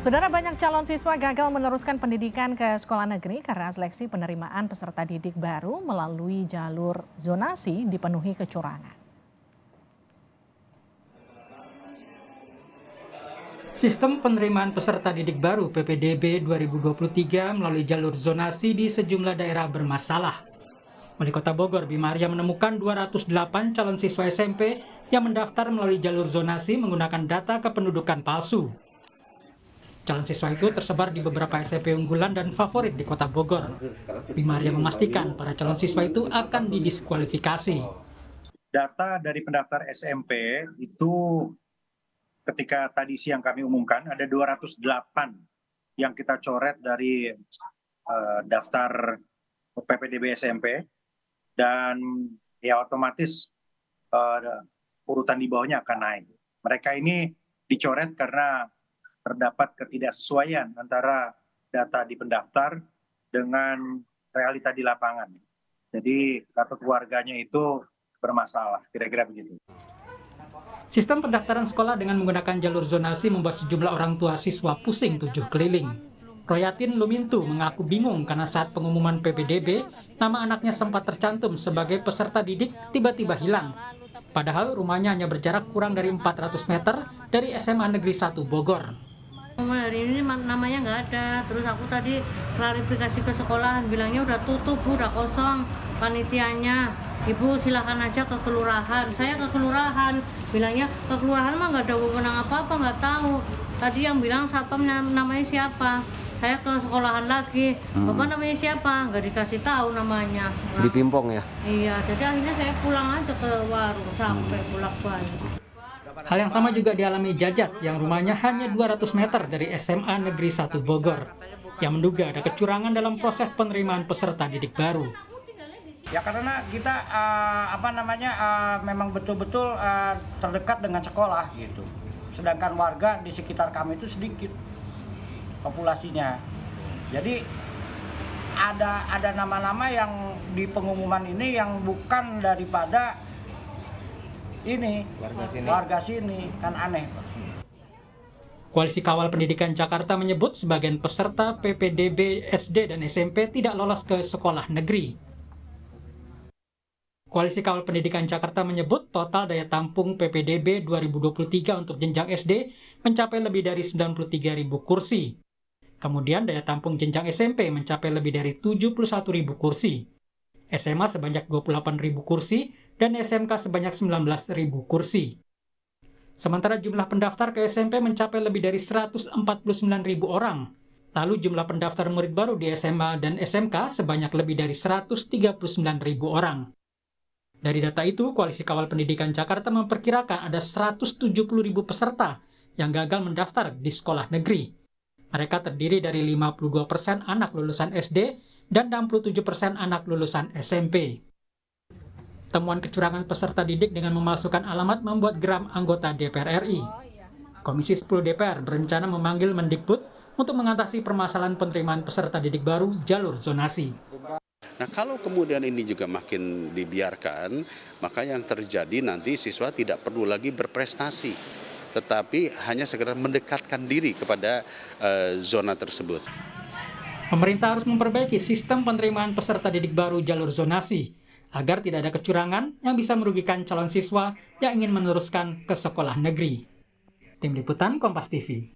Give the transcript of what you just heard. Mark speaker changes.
Speaker 1: Saudara, banyak calon siswa gagal meneruskan pendidikan ke sekolah negeri karena seleksi penerimaan peserta didik baru melalui jalur zonasi dipenuhi kecurangan.
Speaker 2: Sistem penerimaan peserta didik baru PPDB 2023 melalui jalur zonasi di sejumlah daerah bermasalah. Wali Kota Bogor, Bima Arya, menemukan 208 calon siswa SMP yang mendaftar melalui jalur zonasi menggunakan data kependudukan palsu. Calon siswa itu tersebar di beberapa SMP unggulan dan favorit di Kota Bogor. Bima Arya memastikan para calon siswa itu akan didiskualifikasi.
Speaker 3: Data dari pendaftar SMP itu ketika tadi siang kami umumkan ada 208 yang kita coret dari daftar PPDB SMP dan ya otomatis urutan di bawahnya akan naik. Mereka ini dicoret karena terdapat ketidaksesuaian antara data di pendaftar dengan realita di lapangan. Jadi kartu keluarganya itu bermasalah, kira-kira begitu.
Speaker 2: Sistem pendaftaran sekolah dengan menggunakan jalur zonasi membuat sejumlah orang tua siswa pusing 7 keliling. Royatin Lumintu mengaku bingung karena saat pengumuman PPDB, nama anaknya sempat tercantum sebagai peserta didik tiba-tiba hilang. Padahal rumahnya hanya berjarak kurang dari 400 meter dari SMA Negeri 1 Bogor.
Speaker 4: Hari ini namanya nggak ada, terus aku tadi klarifikasi ke sekolahan, bilangnya udah tutup, Bu, udah kosong panitianya. Ibu silahkan aja ke kelurahan. Saya ke kelurahan, bilangnya ke kelurahan mah nggak ada wewenang apa-apa, nggak tahu. Tadi yang bilang satpam namanya siapa. Saya ke sekolahan lagi, Bapak namanya siapa? Nggak dikasih tahu namanya.
Speaker 5: Di Pimpong ya?
Speaker 4: Iya, jadi akhirnya saya pulang aja ke warung sampai bolak-balik.
Speaker 2: Hal yang sama juga dialami Jajat yang rumahnya hanya 200 meter dari SMA Negeri 1 Bogor, yang menduga ada kecurangan dalam proses penerimaan peserta didik baru.
Speaker 6: Ya karena kita memang betul-betul terdekat dengan sekolah gitu. Sedangkan warga di sekitar kami itu sedikit populasinya. Jadi ada nama-nama yang di pengumuman ini yang bukan daripada ini warga sini, kan aneh.
Speaker 2: Koalisi Kawal Pendidikan Jakarta menyebut sebagian peserta PPDB SD dan SMP tidak lolos ke sekolah negeri. Koalisi Kawal Pendidikan Jakarta menyebut total daya tampung PPDB 2023 untuk jenjang SD mencapai lebih dari 93.000 kursi. Kemudian daya tampung jenjang SMP mencapai lebih dari 71.000 kursi. SMA sebanyak 28.000 kursi dan SMK sebanyak 19.000 kursi. Sementara jumlah pendaftar ke SMP mencapai lebih dari 149.000 orang. Lalu jumlah pendaftar murid baru di SMA dan SMK sebanyak lebih dari 139.000 orang. Dari data itu, Koalisi Kawal Pendidikan Jakarta memperkirakan ada 170.000 peserta yang gagal mendaftar di sekolah negeri. Mereka terdiri dari 52% anak lulusan SD dan 67% anak lulusan SMP. Temuan kecurangan peserta didik dengan memalsukan alamat membuat geram anggota DPR RI. Komisi 10 DPR berencana memanggil Mendikbud untuk mengatasi permasalahan penerimaan peserta didik baru jalur zonasi.
Speaker 7: Nah, kalau kemudian ini juga makin dibiarkan, maka yang terjadi nanti siswa tidak perlu lagi berprestasi, tetapi hanya sekedar mendekatkan diri kepada zona tersebut.
Speaker 2: Pemerintah harus memperbaiki sistem penerimaan peserta didik baru jalur zonasi, agar tidak ada kecurangan yang bisa merugikan calon siswa yang ingin meneruskan ke sekolah negeri. Tim Liputan Kompas TV.